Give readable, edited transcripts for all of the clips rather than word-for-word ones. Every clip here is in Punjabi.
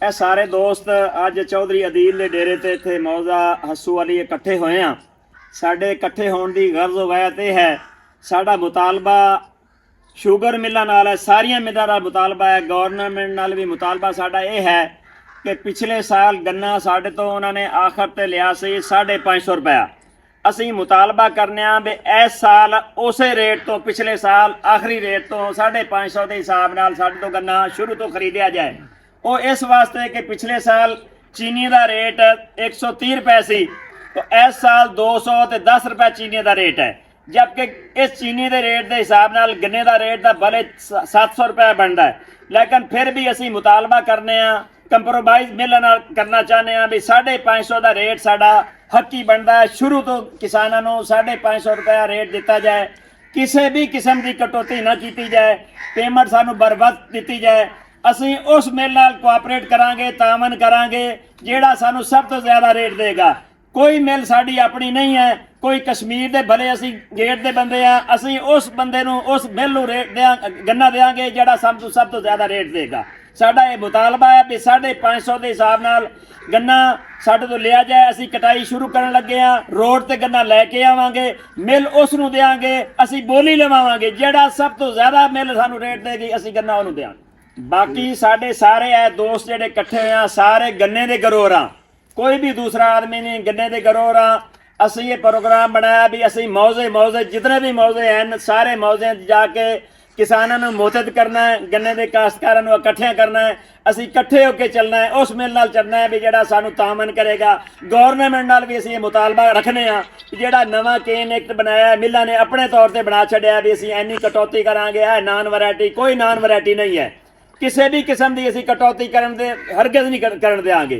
ਇਹ ਸਾਰੇ ਦੋਸਤ ਅੱਜ ਚੌਧਰੀ ਅਦੀਲ ਦੇ ਡੇਰੇ ਤੇ ਇੱਥੇ ਮੌਜ਼ਾ ਹੱਸੂ ਵਾਲੀ ਇਕੱਠੇ ਹੋਏ ਆ। ਸਾਡੇ ਇਕੱਠੇ ਹੋਣ ਦੀ ਗਰਜ਼ ਵਗੈਤ ਇਹ ਹੈ, ਸਾਡਾ ਮੁਤਾਲਬਾ ਸ਼ੂਗਰ ਮਿਲਾਂ ਨਾਲ ਹੈ, ਸਾਰੀਆਂ ਮਿਲਾਂ ਦਾ ਮੁਤਾਲਬਾ ਹੈ, ਗਵਰਨਮੈਂਟ ਨਾਲ ਵੀ ਮੁਤਾਲਬਾ ਸਾਡਾ ਇਹ ਹੈ ਕਿ ਪਿਛਲੇ ਸਾਲ ਗੰਨਾ ਸਾਡੇ ਤੋਂ ਉਹਨਾਂ ਨੇ ਆਖਰ ਤੇ ਲਿਆ ਸੀ 550 ਰੁਪਇਆ। ਅਸੀਂ ਮੁਤਾਲਬਾ ਕਰਨੇ ਆ ਵੀ ਇਸ ਸਾਲ ਉਸੇ ਰੇਟ ਤੋਂ, ਪਿਛਲੇ ਸਾਲ ਆਖਰੀ ਰੇਟ ਤੋਂ 550 ਦੇ ਹਿਸਾਬ ਨਾਲ ਸਾਡੇ ਤੋਂ ਗੰਨਾ ਸ਼ੁਰੂ ਤੋਂ ਖਰੀਦਿਆ ਜਾਏ। ਉਹ ਇਸ ਵਾਸਤੇ ਕਿ ਪਿਛਲੇ ਸਾਲ ਚੀਨੀ ਦਾ ਰੇਟ 130 ਰੁਪਏ ਸੀ, तो इस साल 200 ਤੇ 10 रुपए चीनी का रेट है, जबकि इस चीनी के रेट के हिसाब नाल गन्ने का रेट तो भले 700 रुपए बनता है, लेकिन फिर भी असी मुतालबा करने कंप्रोमाइज़ मिल नाल करना चाहते हैं भी 550 का रेट साडा हकी बनता है। शुरू तो किसानों को 550 रुपया रेट दिता जाए, किसी भी किस्म की कटौती ना की जाए, पेमेंट सानू बर वक्त दी जाए। असी उस मिल नाल कोआपरेट करांगे, तामन करांगे जिहड़ा सानू सब तो ज़्यादा रेट देगा। कोई मिल साड़ी अपनी नहीं है, कोई कश्मीर दे भले असी गेट दे बंदे हैं, असी उस बंदे नू उस मिल नू रेट गन्ना देंगे जिहड़ा सब तो ज़्यादा रेट देगा। साडा ये मुतालबा है भी 550 के हिसाब नाल गन्ना साडे तो लिया जाए। असी कटाई शुरू करन लगे हाँ, रोड ते गन्ना लैके आवांगे, मिल उस नू देंगे, असी बोली लवावांगे जिहड़ा सब तो ज़्यादा मिल सानू रेट देगी, असी गन्ना उहनू देंगे। बाकी साडे सारे दोस्त जिहड़े इकट्ठे होए आ सारे गन्ने दे गरोर आ, कोई भी दूसरा आदमी नहीं, गन्ने के गरोर हाँ। असी ये प्रोग्राम बनाया भी असी मौजे जितने भी मौजे हैं सारे मौजे जाके किसानों को मोतद करना है, गन्ने के काश्तकारों को इकट्ठे करना है, असी इकट्ठे होकर चलना है, उस मिल नाल चलना है भी जिहड़ा सानू तामन करेगा। गवर्नमेंट नाल भी असी ये मुतालबा रखने जिहड़ा नवा केन एक्ट बनाया मिलों ने अपने तौर पर बना छड्या भी असी इन्नी कटौती करांगे। नॉन वैरायटी कोई नॉन वैरायटी नहीं है, किसी भी किस्म की असी कटौती करन दे हरगिज़ नहीं करन देंगे।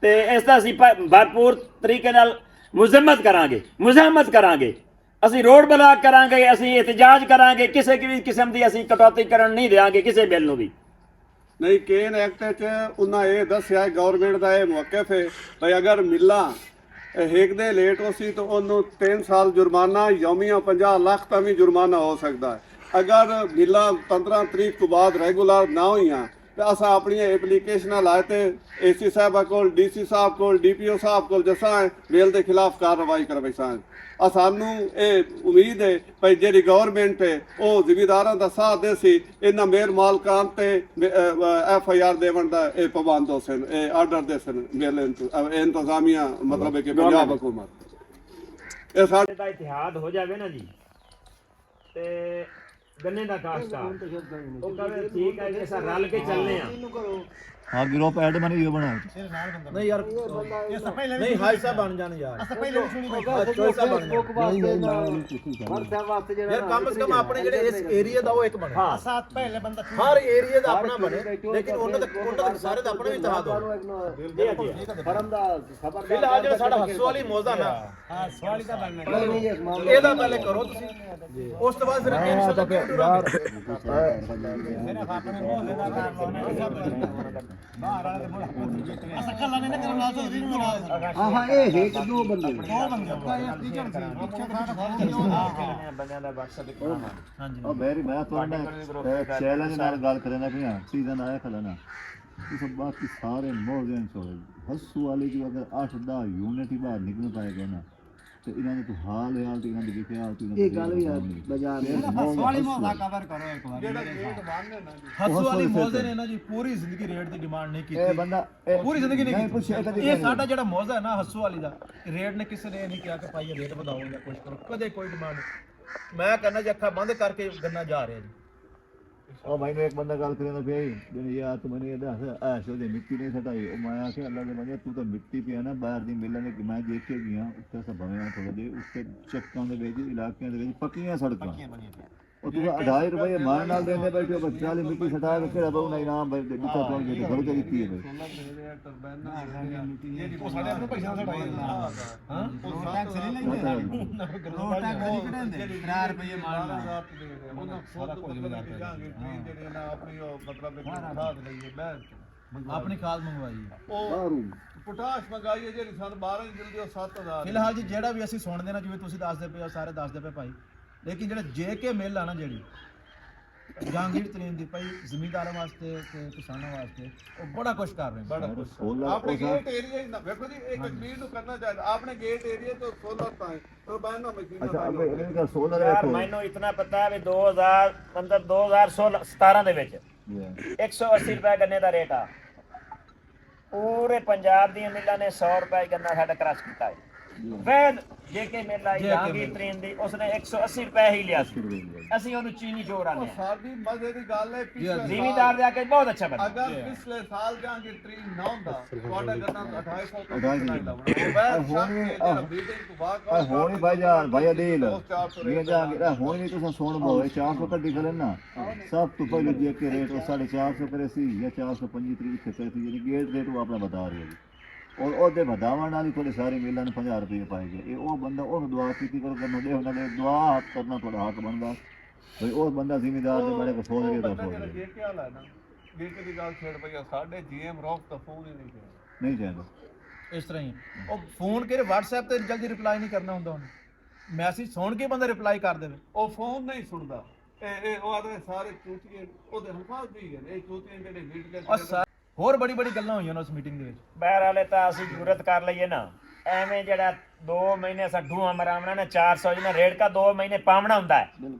तो इसका असी भरपूर तरीके नाल मुज़म्मत करांगे, असी रोड ब्लॉक करांगे, असी एहतजाज करांगे, किसी भी किस्म की असी कटौती करन नहीं देंगे किसी बिल नूं भी नहीं। केन एक्ट च उन्हें यह दस्या गवर्नमेंट का यह मौकफ है भाई अगर मिला हेकदे लेट हो सी तो उन्होंने 3 साल जुर्माना यौमिया 50 लाख तक भी जुर्माना हो सकता है। अगर मिला 15 तरीक को बाद रेगुलर ना हुई तो अस अपनी एप्लीकेशन लाए थे AC साहब को, DC साहब को, DPO साहब को जसा मेल के खिलाफ कार्रवाई करवाई सा। सानू ये उम्मीद है भाई जी गवर्नमेंट है वो जिमीदारों का साथ दे सी, इन्होंने मेल मालकान से FIR देवन का पाबंद हो सन, आर्डर दे सन मेल इंतजामिया मतलब है कि पंजाब हुकूमत ये साडे दा इतिहाद हो जाए ना जी। ते गन्ने का काश्तकार वो कहे ठीक है ऐसा रल के चलने हाँ ग्रुप ऐड बनी ये बना नहीं यार ये सब पहले नहीं हाई साहब बन जाने यार सब पहले सुनी चोई साहब बन जाने यार कम से कम अपने जेडे इस एरिया दा वो एक बने हां साथ पहले बंदा हर एरिया दा अपना बने, लेकिन उन्होंने सारे दा अपना भी इतिहाद हो फरम दा खबर फिलहाल जेड़ा साडा हस्सो वाली मौजा ना हां सवाली दा बनना एदा पहले करो तुसी, उस तो बाद फिर केन सब मेरा अपने मौजे दा कार लाने सब बाहर वाले बोला असा कल्ला ने करना तो दिन में हां हां ए है कि दो बंदे बंदे दा बक्सा दिखा। हां जी ओ मेरी मैं तो चैलेंज नाल गल करना भी हां सीजन आया खलना ये सब बाकी सारे मौजूद हो हस्सू वाले जो अगर 8-10 यूनिट ही बाहर निकल पाएगा ना तो इन्होंने तो हाल तो इन्होंने लिखे हाल तो ये गल भी बाजार में हस्सू वाली मौजा कवर करो एक बार हस्सू वाली मौजे ने ना जी पूरी जिंदगी रेट दी डिमांड नहीं की ए बंदा पूरी जिंदगी नहीं की। ये साडा जेड़ा मौजा है ना हस्सू वाली दा रेट ने किसी ने नहीं किया कि भाई रेट बढ़ाओ या कुछ करो, कदे कोई डिमांड मैं कहना जी अखा बंद करके गन्ना जा रहे जी। ओ भाई ने एक बंदा गल करे ना भाई दिन यार तू मैंने ये दस ऐशो दे मिट्टी नहीं सटाई ओ माया के अल्लाह दे बंदे तू तो मिट्टी पे है ना बाहर दी मिलने कि मैं देख के गया उससे सब बने थोड़ा दे उसके चक्कां दे ਵਿੱਚ ਇਲਾਕਿਆਂ ਦੇ ਵਿੱਚ ਪੱਕੀਆਂ ਸੜਕਾਂ ਉਹ ਤੁਸੀਂ 2.5 ਰੁਪਏ ਮਾਰ ਨਾਲ ਦੇਂਦੇ ਬੈਠੇ ਹੋ 40 ਮਿੱਟੀ ਸਟਾ ਕੇ ਕਿਹੜਾ ਬਹੁ ਨਹੀਂ ਨਾਮ ਬਈ ਦਿੱਤਾ ਤੋਂ ਜੇ ਘਰ ਕੇ ਦਿੱਤੀ ਹੈ ਬਈ ਉਹ ਸਾਡੇ ਆਪਣੇ ਪੈਸਾ ਸਟਾਈ ਹਾਂ ਉਹ ਟੈਕਸ ਨਹੀਂ ਲੈਂਦੇ ਰੋਡ ਟੈਕਸ ਨਹੀਂ ਕਢਾਉਂਦੇ 4 ਰੁਪਏ ਮਾਰ ਨਾਲ ਉਹਨਾਂ ਸਾਰਾ ਕੁਝ ਮਿਲਾਂਗੇ ਜਿਹੜੇ ਨਾ ਆਪਣੀ ਮਤਲਬ ਖਾਦ ਲਈਏ ਮੈਂ ਆਪਣੀ ਖਾਦ ਮੰਗਵਾਈ ਉਹ पोटाश मंगाई है जी सन 12 जल्दी 7000 फिलहाल जी जेड़ा भी असि सुनते ना जिवें तुसीं दसदे पे सारे दसदे पे भाई, लेकिन जेड़ा JK मिल आ ना जेड़ी ਜਹਾਂਗੀਰ ਤਰੀਨ ਦੀ ਭਾਈ ਜ਼ਿਮੀਂਦਾਰਾਂ ਵਾਸਤੇ ਤੇ ਕਿਸਾਨਾਂ ਵਾਸਤੇ ਉਹ ਬੜਾ ਕੁਝ ਕਰ ਰਹੇ ਨੇ। ਬੜਾ ਕੁਛ। ਸੋਲਰ ਆਪਣੇ ਉਹਦਾ- ਗੇਟ ਏਰੀਆ ਹੀ ਨਾ ਵੇਖੋ ਜੀ ਇੱਕ ਕਸ਼ਮੀਰ ਨੂੰ ਕਰਨਾ ਚਾਹੀਦਾ ਆਪਣੇ ਗੇਟ ਏਰੀਆ ਤੋਂ ਸੋਲਰ ਤਾਂ ਹੈ तो बायना मशीन ਅੱਛਾ ਅਬੇ ਇਹਨਾਂ ਦਾ ਸੋਲਰ ਯਾਰ ਵੇਖੋ ਮੈਨੂੰ ਇਤਨਾ ਪਤਾ ਹੈ ਵੀ 2017 ਦੇ ਵਿੱਚ 180 ਰੁਪਏ ਗੰਨੇ ਦਾ ਰੇਟ ਆ। ਪੂਰੇ ਪੰਜਾਬ ਦੀਆਂ ਮਿੱਲਾਂ ਨੇ 100 ਰੁਪਏ ਗੰਨਾ ਸਾਡਾ ਕ੍ਰਸ਼ ਕੀਤਾ ਹੈ। ਵੈਦ ਜੇਕੇ ਮਿੱਲ ਜਹਾਂਗੀਰ ਤਰੀਨ ਦੀ ਉਸਨੇ 180 ਰੁਪਏ ਹੀ ਲਿਆ ਸੀ। ਅਸੀਂ ਉਹਨੂੰ ਚੀਨੀ ਚੋਰ ਆਨੇ ਆ। सारी मजे की गल है पिछले ਜ਼ਿਮੀਦਾਰ ਦੇ ਆ ਕੇ ਬਹੁਤ ਅੱਛਾ ਬੰਦਾ। अगर पिछले साल जहांगीर तरीन ना होंदा ਤੁਹਾਡਾ ਗੰਨਾ 2800 ਤੋਂ 2800 ਉਹ ਵੈਦ ਸ਼ੱਕ ਕੇ ਜਿਹੜਾ ਮੀਟਿੰਗ ਤੋਂ ਬਾਅਦ ਆ ਹੋਣੀ ਭਾਈ ਜਾਨ ਭਾਈ ਅਦੀਲ ਇਹ ਜਾ ਹੁਣ ਵੀ ਤੁਸੀਂ ਸੁਣ ਬੋ 400 ਕੱਢੀ ਖਲੇ ਨਾ ਸਭ ਤੋਂ ਪਹਿਲੇ ਜੇ ਕੇ ਰੇਟ ਉਹ 450 ਕਰੇ ਸੀ ਜਾਂ 425 ਤਰੀਕ ਤੇ ਸੀ ਯਾਨੀ ਗੇਟ ਰੇਟ ਉਹ ਆਪਣਾ ਬਤਾ ਰਹੀ ਹੈ ਜੀ ਔਰ ਉਹਦੇ ਵਧਾਵਣ ਨਾਲ ਹੀ ਤੁਹਾਡੇ ਸਾਰੇ ਮੇਲਾਂ ਨੂੰ 50 ਰੁਪਏ ਪਾਏਗੇ ਇਹ ਉਹ ਬੰਦਾ ਉਹਨੂੰ ਦੁਆ ਕੀਤੀ ਕਰੋ ਕਰਨਾ ਦੇ ਉਹਨਾਂ ਦੇ ਦੁਆ ਕਰਨਾ ਤੁਹਾਡਾ ਹੱਕ ਬਣਦਾ ਭਈ ਉਹ ਬੰਦਾ ਜ਼ਿਮੀਦਾਰ ਦੇ ਬਾਰੇ ਕੋ ਸੋਚ ਰਿਹਾ ਤਾਂ ਸੋਚ ਜੇ ਕੀ ਹਾਲ ਹੈ ਨਾ ਗੇਟ ਦੀ ਗੱਲ ਛੇੜ ਪਈ ਸਾਡੇ ਜੀਐਮ ਰੌਕ ਤਾਂ ਫੋਨ ਹੀ ਨਹੀਂ ਕੀਤਾ ਨਹੀਂ ਚਾਹੀਦਾ ਇਸ ਤਰ੍ਹਾਂ ਹੀ ਉਹ ਫੋਨ ਕਰੇ WhatsApp ਤੇ ਜਲਦੀ ਰਿਪਲਾਈ ਨਹੀਂ ਕਰਨਾ ਹੁੰਦਾ ਉਹਨੇ ਮੈਸੇਜ ਸੁਣ ਕੇ ਬੰਦਾ ਰਿਪਲਾਈ ਕਰ ਦੇਵੇ ਉਹ ਫੋਨ ਨਹੀਂ ਸੁਣਦਾ ਇਹ ਉਹ ਆਦਮੀ ਸਾਰੇ ਚੂਤੀਏ ਉਹਦੇ ਹਲਫਾਜ਼ ਵੀ ਹੈ ਇਹ ਚੂਤੀਏ ਜਿਹੜੇ ਮੀਟ ਔਰ ਹੋਰ ਬੜੀ ਬੜੀ ਗੱਲਾਂ ਹੋਈਆਂ ਉਸ ਮੀਟਿੰਗ ਦੇ ਵਿੱਚ। ਬਹਿਰ ਵਾਲੇ ਤਾਂ ਅਸੀਂ ਜੁਰਤ ਕਰ ਲਈਏ ਨਾ ਐਵੇਂ ਜਿਹੜਾ 2 ਮਹੀਨੇ ਸਾਡੂ ਮਰਾਵਣਾ ਨੇ 400 ਜਿਹਨਾਂ ਰੇਟ ਕਾ 2 ਮਹੀਨੇ ਪਾਵਣਾ ਹੁੰਦਾ ਹੈ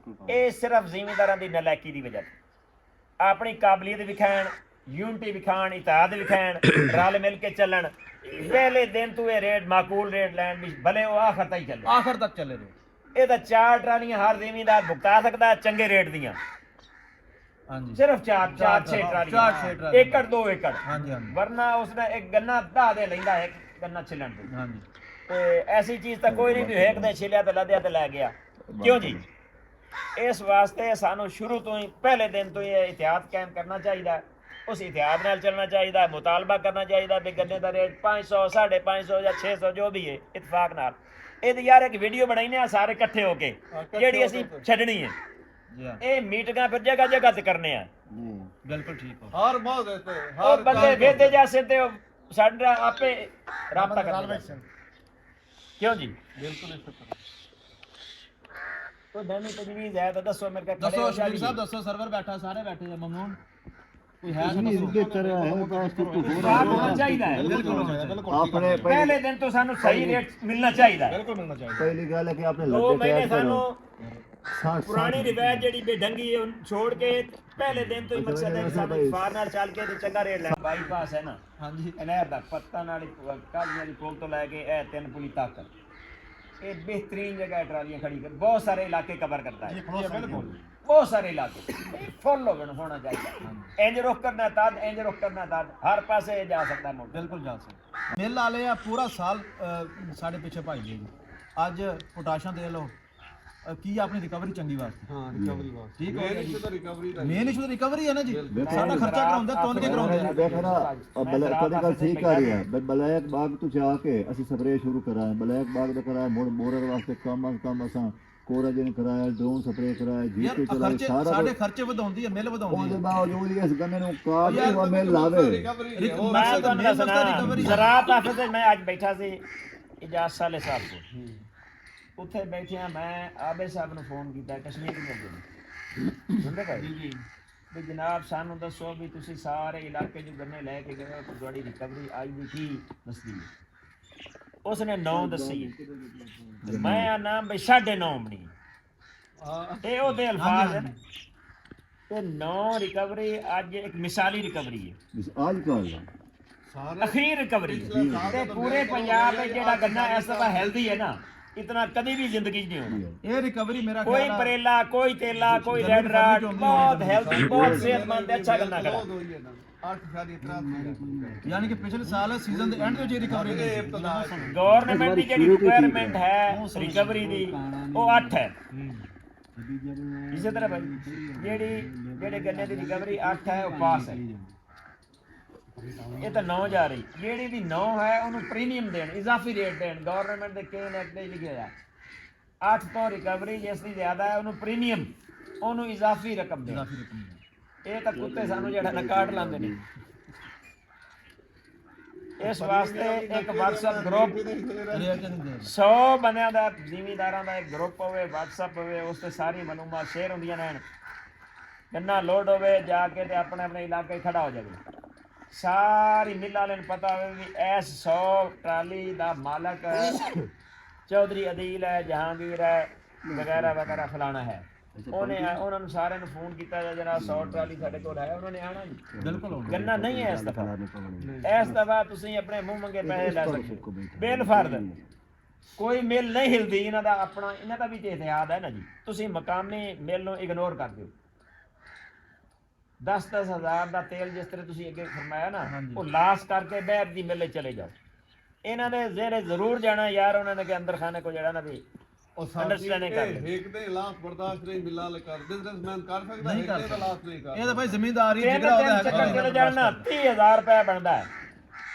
ਇਹ ਸਿਰਫ ਜ਼ਿਮੀਂਦਾਰਾਂ ਦੀ ਨਲਾਇਕੀ ਦੀ ਵਜ੍ਹਾ ਆਪਣੀ ਕਾਬਲੀਅਤ ਵਿਖਾਣ ਯੂਨਿਟੀ ਵਿਖਾਣ ਇਤਾਦ ਵਿਖਾਣ ਰਲ ਮਿਲ ਕੇ ਚੱਲਣ ਪਹਿਲੇ ਦਿਨ ਤੋਂ ਇਹ ਰੇਟ ਮਾਕੂਲ ਰੇਟ ਲੈਣ ਵੀ ਭਲੇ ਉਹ ਆਖਰ ਤੱਕ ਚੱਲੇ ਆਖਰ ਤੱਕ ਚੱਲੇ ਰਹੇ। ਇਹ ਤਾਂ 4 ਟਰਾਲੀਆਂ ਹਰ ਜ਼ਿਮੀਂਦਾਰ ਭੁਗਤਾ ਸਕਦਾ ਹੈ ਚੰਗੇ ਰੇਟ ਦੀਆਂ ਹਾਂਜੀ ਸਿਰਫ 4 6 ਚਾਰ ਟਰਾਲੀਆਂ ਛੇ ਟਰਾਲੀਆਂ। ਏਕੜ 2 ਏਕੜ ਹਾਂਜੀ ਹਾਂਜੀ ਵਰਨਾ ਉਸਦਾ ਇੱਕ ਗੰਨਾ 10 ਦੇ ਲੈਂਦਾ ਹੈ ਗੰਨਾ ਛਿਲਣ ਦੇ ਹਾਂਜੀ ਤੇ ਐਸੀ ਚੀਜ਼ ਤਾਂ ਕੋਈ ਨਹੀਂ ਵੀ ਹੇਕ ਦੇ ਛਿਲਿਆ ਤੇ ਲੱਦਿਆ ਤੇ ਲੈ ਗਿਆ ਕਿਉਂ ਜੀ ਇਸ ਵਾਸਤੇ ਸਾਨੂੰ ਸ਼ੁਰੂ ਤੋਂ ਹੀ ਪਹਿਲੇ ਦਿਨ ਤੋਂ ਹੀ ਇਹ ਇਤਿਹਾਦ ਕਾਇਮ ਕਰਨਾ ਚਾਹੀਦਾ ਉਸ ਇਤਿਹਾਦ ਨਾਲ ਚੱਲਣਾ ਚਾਹੀਦਾ ਮੁਤਾਲਬਾ ਕਰਨਾ ਚਾਹੀਦਾ ਵੀ ਗੰਨੇ ਦਾ ਰੇਟ 500 550 ਜਾਂ 600 ਜੋ ਵੀ ਹੈ ਇਤਫਾਕ ਨਾਲ ਇਹਦੀ ਯਾਰ ਇੱਕ ਵੀਡੀਓ ਬਣਾਈਨੇ ਆ ਸਾਰੇ ਇਕੱਠੇ ਹੋ ਕੇ ਜਿਹੜੀ ਅਸੀਂ ਛੱਡਣੀ ਹੈ ਜੀ ਹਾਂ ਇਹ ਮੀਟਿੰਗਾਂ ਫਿਰ ਜਗ੍ਹਾ ਜਗ੍ਹਾ ਤੇ ਕਰਨੇ ਆ ਬਿਲਕੁਲ ਠੀਕ ਹੋ ਹਰ ਮੌਕੇ ਤੇ ਉਹ ਹਰ ਬੰਦੇ ਵੇਦੇ ਜਾਸੇ ਤੇ ਉਹ ਸਾਡਾ ਆਪੇ ਰਾਬਤਾ ਕਰਨਾ ਕਿਉਂ ਜੀ ਬਿਲਕੁਲ ਇਸ ਤਰ੍ਹਾਂ तो नवी तजवीज़ है तो दसो मेरे का खड़े ਦੱਸੋ हो ਸ਼ਬੀਰ जाइए। ਸਾਹਿਬ ਦੱਸੋ ਸਰਵਰ ਬੈਠਾ ਸਾਰੇ ਬੈਠੇ ਆ ਮਮਨੂਨ ਕੋਈ ਹੈ ਤਾਂ ਨਹੀਂ ਦੱਸੋ ਇਹ ਚਰਿਆ ਹੈ ਬਸ ਤੂੰ साफ होना चाहिए है ਬਿਲਕੁਲ ਹੋਣਾ ਚਾਹੀਦਾ ਆਪਣੇ पहले दिन तो सानू सही रेट मिलना चाहिए है ਬਿਲਕੁਲ ਮਿਲਣਾ ਚਾਹੀਦਾ ਪਹਿਲੀ ਗੱਲ ਹੈ ਕਿ ਆਪਣੇ 2 ਲੱਗੇ महीने ਤਿਆਰ सानू ਕਰੋ पुरानी रिवायत जेडी बेढंगी है उन छोड़ के पहले दिन तो ही मकसद है कि सानू फार नाल चल के ते चंगा रेट ले बाईपास है ना ਹਾਂਜੀ नहर दा पत्ता नाल काली वाली पुल तो लेके ए 3 पुली तक ये बेहतरीन जगह है ट्रालियां खड़ी कर बहुत सारे इलाके कवर करता है ਬਿਲਕੁਲ बहुत सारे इलाके फुल होना चाहिए इंज रुख करना तद इंज रुख करना तद हर पासे जा सकता है मोटर ਬਿਲਕੁਲ ਜਾ ਸਕਦੇ ਮਿਲ ਵਾਲੇ ਆ ਪੂਰਾ ਸਾਲ ਸਾਡੇ ਪਿੱਛੇ ਭਾਈ ਜੀ ਅੱਜ ਪੋਟਾਸ਼ਾਂ ਦੇ ਲਓ ਕੀ ਆਪਣੀ ਰਿਕਵਰੀ ਚੰਗੀ ਵਾਸਤੇ ਹਾਂ ਰਿਕਵਰੀ ਵਾਸਤੇ ਠੀਕ ਹੋ ਗਿਆ ਜੀ। ਰਿਕਵਰੀ ਦਾ ਮੇਨ ਇਸ਼ੂ ਰਿਕਵਰੀ ਹੈ ਨਾ ਜੀ ਸਾਡਾ ਖਰਚਾ ਕਰਾਉਂਦੇ ਤੁੰਨ ਕੇ ਕਰਾਉਂਦੇ ਦੇਖਣਾ ਕਦੇ ਗੱਲ ਠੀਕ ਆ ਰਹੀ ਹੈ ਬਲੈਕ ਬਾਗ ਤੋਂ ਜਾ ਕੇ ਅਸੀਂ ਸਪਰੇਅ ਸ਼ੁਰੂ ਕਰਾਇਆ ਬਲੈਕ ਬਾਗ ਦਾ ਕਰਾਇਆ ਮੋਰਰ ਵਾਸਤੇ ਕੰਮ ਅਸਾਂ ਕੋਰਾਜਨ ਕਰਾਇਆ ਡਰੋਨ ਸਪਰੇਅ ਕਰਾਇਆ ਯਾਰ ਜੀਪੀ ਚਲਾਇਆ ਖਰਚੇ ਸਾਰਾ ਸਾਡੇ ਖਰਚੇ ਵਧਾਉਂਦੀ ਹੈ ਮਿਲ ਵਧਾਉਂਦੀ ਉਹਦੇ ਹੈ ਬਾਵਜੂਦ ਹੀ ਇਸ ਗੰਨੇ ਨੂੰ ਕਾਟ ਨੂੰ ਮਿਲ ਲਾਵੇ ਰਿਕਵਰੀ ਹੈ मैं तो दसना ज़राअत ऑफिस में मैं आज बैठा सी इजाज साले साहब को ਉੱਥੇ ਬੈਠਿਆ ਮੈਂ ਆਬੇ ਸਾਹਿਬ ਨੂੰ ਫੋਨ ਕੀਤਾ ਕਸ਼ਮੀਰ ਦੇ ਨੂੰ ਸੁਣਦੇ ਭਾਈ ਜੀ ਵੀ ਜਨਾਬ ਸਾਨੂੰ ਦੱਸੋ ਵੀ ਤੁਸੀਂ ਸਾਰੇ ਇਲਾਕੇ ਜੋ ਗੰਨੇ ਲੈ ਕੇ ਗਏ ਹੋ ਤੁਹਾਡੀ ਰਿਕਵਰੀ ਆਈ ਵੀ ਕੀ ਦੱਸਦੀ ਹੈ ਉਸਨੇ 9 ਦੱਸੀ ਹੈ ਤੇ ਮੈਂ ਆ ਨਾਮ ਵੀ 9.5 ਬਣੀ ਇਹ ਉਹਦੇ ਅਲਫਾਜ਼ ਹਨ ਤੇ 9 ਰਿਕਵਰੀ ਅੱਜ ਇੱਕ ਮਿਸਾਲੀ ਰਿਕਵਰੀ ਹੈ ਅੱਜ ਕੱਲ ਅਖੀਰ ਰਿਕਵਰੀ ਹੈ ਤੇ ਪੂਰੇ ਪੰਜਾਬ ਵਿੱਚ ਜਿਹੜਾ ਗੰਨਾ ਇਸ ਤਰ੍ਹਾਂ ਹੈਲਦੀ ਹੈ ਨਾ इतना कभी भी जिंदगी नहीं होना ਇਹ ਰਿਕਵਰੀ ਮੇਰਾ कोई ਖਿਆਲ ਆ परेला कोई तेला कोई रेड राट बहुत हेल्थी बहुत सेहतमंद अच्छा करना खड़ा ਬਹੁਤ ਹੋਈ ਹੈ ਨਾ 8 ਸਾਡੀ ਇਤਰਾਜ਼ ਯਾਨੀ ਕਿ ਪਿਛਲੇ ਸਾਲ ਸੀਜ਼ਨ ਦੇ ਐਂਡ ਵਿੱਚ ਇਹ ਰਿਕਵਰੀ ਇਹ ਇਬਤਦਾ गवर्नमेंट की ਜਿਹੜੀ ਰਿਕੁਆਇਰਮੈਂਟ ਹੈ ਰਿਕਵਰੀ ਦੀ ਉਹ 8 ਹੈ ਇਸੇ ਤਰ੍ਹਾਂ ਭਾਈ ਜਿਹੜੇ ਗੰਨੇ ਦੀ ਰਿਕਵਰੀ 8 ਹੈ ਉਹ ਪਾਸ ਹੈ ਇਹ ਤਾਂ 9 ਜਾ ਰਹੀ ਜਿਹੜੀ ਦੀ 9 ਹੈ ਉਹਨੂੰ ਪ੍ਰੀਮੀਅਮ ਦੇਣ ਇਜ਼ਾਫੀ ਰੇਟ ਦੇਣ ਗਵਰਨਮੈਂਟ ਦੇ ਕੇਨ ਐਕਟ ਦੇ ਲਿਖਿਆ 8 ਤੋਂ ਰਿਕਵਰੀ ਜਿਸ ਦੀ ਜ਼ਿਆਦਾ ਹੈ ਉਹਨੂੰ ਪ੍ਰੀਮੀਅਮ ਉਹਨੂੰ ਇਜ਼ਾਫੀ ਰਕਮ ਦੇਣ ਇਹ ਤਾਂ ਕੁੱਤੇ ਸਾਨੂੰ ਜਿਹੜਾ ਨਾ ਕਾਟ ਲਾਉਂਦੇ ਨੇ ਇਸ ਵਾਸਤੇ ਇੱਕ WhatsApp ਗਰੁੱਪ 100 ਬੰਦਿਆਂ ਦਾ ਜ਼ਿਮੀਂਦਾਰਾਂ ਦਾ ਇੱਕ ਗਰੁੱਪ ਹੋਵੇ WhatsApp ਹੋਵੇ ਉਸ ਤੇ ਸਾਰੀ ਮਾਲੂਮਾਤ ਸ਼ੇਅਰ ਹੁੰਦੀਆਂ ਰਹਿਣ ਗੰਨਾ ਲੋਡ ਹੋਵੇ ਜਾ ਕੇ ਤੇ ਆਪਣੇ ਆਪਣੇ ਇਲਾਕੇ 'ਚ ਖੜਾ ਹੋ ਜਾਵੇ। ਸਾਰੀ ਮਿੱਲ ਵਾਲਿਆਂ ਨੂੰ ਪਤਾ ਹੋਵੇ ਵੀ ਇਸ 100 ਟਰਾਲੀ ਦਾ ਮਾਲਕ ਚੌਧਰੀ ਅਦੀਲ ਹੈ, ਜਹਾਂਗੀਰ ਹੈ, ਵਗੈਰਾ ਵਗੈਰਾ ਫਲਾਣਾ ਹੈ। ਉਹਨਾਂ ਨੂੰ ਸਾਰਿਆਂ ਨੂੰ ਫੋਨ ਕੀਤਾ ਜਨਾਬ 100 ਟਰਾਲੀ ਸਾਡੇ ਕੋਲ ਹੈ, ਉਹਨਾਂ ਨੇ ਆਣਾ ਜੀ। ਬਿਲਕੁਲ ਗੰਨਾ ਨਹੀਂ ਹੈ ਇਸ ਦਫਾ ਤੁਸੀਂ ਆਪਣੇ ਮੂੰਹ ਮੰਗੇ ਪੈਸੇ ਲੈ ਸਕਦੇ ਬੇਲਫਰਦ। ਕੋਈ ਮਿਲ ਨਹੀਂ ਹਿਲਦੀ, ਇਹਨਾਂ ਦਾ ਆਪਣਾ ਇਹਨਾਂ ਦਾ ਵੀ ਤੇ ਇਤਿਹਾਦ ਹੈ ਨਾ ਜੀ। ਤੁਸੀਂ ਮਕਾਮੀ ਮਿਲ ਨੂੰ ਇਗਨੋਰ ਕਰ ਦਿਓ। 10-10 ਹਜ਼ਾਰ ਦਾ ਤੇਲ ਜਿਸ ਤਰ੍ਹਾਂ ਤੁਸੀਂ ਅੱਗੇ ਫਰਮਾਇਆ ਨਾ, ਉਹ ਲਾਸ ਕਰਕੇ ਬੈਰ ਦੀ ਮਿਲੇ ਚਲੇ ਜਾਓ। ਇਹਨਾਂ ਦੇ ਜ਼ੇਰੇ ਜ਼ਰੂਰ ਜਾਣਾ ਯਾਰ, ਉਹਨਾਂ ਨੇ ਕਿ ਅੰਦਰ ਖਾਨੇ ਕੋ ਜਿਹੜਾ ਨਾ ਵੀ ਉਹ ਅੰਡਰਸਟੈਂਡਿੰਗ ਕਰ ਲੈ। ਹੇਕ ਦੇ ਇਲਾਫ ਬਰਦਾਸ਼ਤ ਨਹੀਂ ਮਿਲਾਂ ਲੈ ਕਰ ਬਿਜ਼ਨਸਮੈਨ ਕਰ ਸਕਦਾ, ਹੇਕ ਦੇ ਇਲਾਫ ਨਹੀਂ ਕਰ। ਇਹ ਤਾਂ ਭਾਈ ਜ਼ਿਮੀਂਦਾਰੀ ਜਿਹੜਾ ਉਹਦਾ ਚੱਕਰ ਚਲੇ ਜਾਣਾ 30000 ਰੁਪਏ ਬਣਦਾ ਹੈ।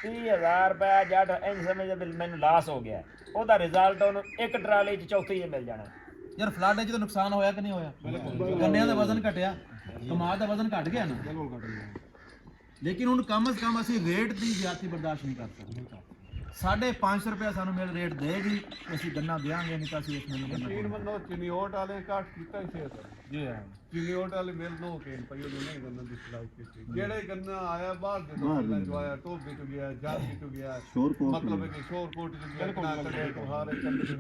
30000 ਰੁਪਏ ਜੱਟ ਇੰਜ ਸਮਝਦੇ ਵੀ ਮੈਨੂੰ ਲਾਸ ਹੋ ਗਿਆ, ਉਹਦਾ ਰਿਜ਼ਲਟ ਉਹਨੂੰ ਇੱਕ ਟਰਾਲੀ 'ਚ ਚੌਥੀ 'ਚ ਮਿਲ ਜਾਣਾ। ਯਾਰ ਫਲੱਡ 'ਚ ਤਾਂ ਨੁਕਸਾਨ ਹੋਇਆ ਕਿ ਨਹੀਂ ਹੋਇਆ? ਗੰਨਿਆਂ ਦਾ ਵਜ਼ਨ ਘਟਿਆ, ਕਮਾਦ ਦਾ ਵਜ਼ਨ ਘਟ ਗਿਆ ਨਾ। ਬਿਲਕੁਲ ਘਟ ਗਿਆ। ਲੇਕਿਨ ਹੁਣ ਕਮ ਸੇ ਕਮ ਅਸੀਂ ਰੇਟ ਦੀ ਜ਼ਿਆਦਤੀ ਬਰਦਾਸ਼ਤ ਨਹੀਂ ਕਰ ਸਕਦੇ। 550 ਰੁਪਏ ਸਾਨੂੰ ਮਿਲ ਰੇਟ ਦੇਗੀ, ਅਸੀਂ ਗੰਨਾ ਦੇਾਂਗੇ, ਨਹੀਂ ਤਾਂ ਅਸੀਂ ਇਸ ਮੈਨੂੰ ਗੰਨਾ ਤੀਨ ਬੰਦੋ ਚਿਨੀਓਟ ਵਾਲੇ ਕਾਟ ਕੀਤਾ ਹੀ ਸੀ ਜੀ। ਹਾਂ ਚਿਨੀਓਟ ਵਾਲੇ ਮਿਲ ਨੋ ਕੇ ਪਈ ਉਹ ਨਹੀਂ ਗੰਨਾ ਦੀ ਸਲਾਈ ਕੀਤੀ। ਜਿਹੜੇ ਗੰਨਾ ਆਇਆ ਬਾਹਰ ਦੇ ਤੋਂ ਜੋ ਆਇਆ ਟੋਬੇ ਤੋਂ ਗਿਆ, ਜਾਤੀ ਤੋਂ ਗਿਆ, ਮਤਲਬ ਹੈ ਕਿ ਸ਼ੋਰਕੋਟ ਤੋਂ ਗਿਆ, ਕਿਨਾਰੇ ਤੋਂ ਹਾਰੇ ਕੰਦੇ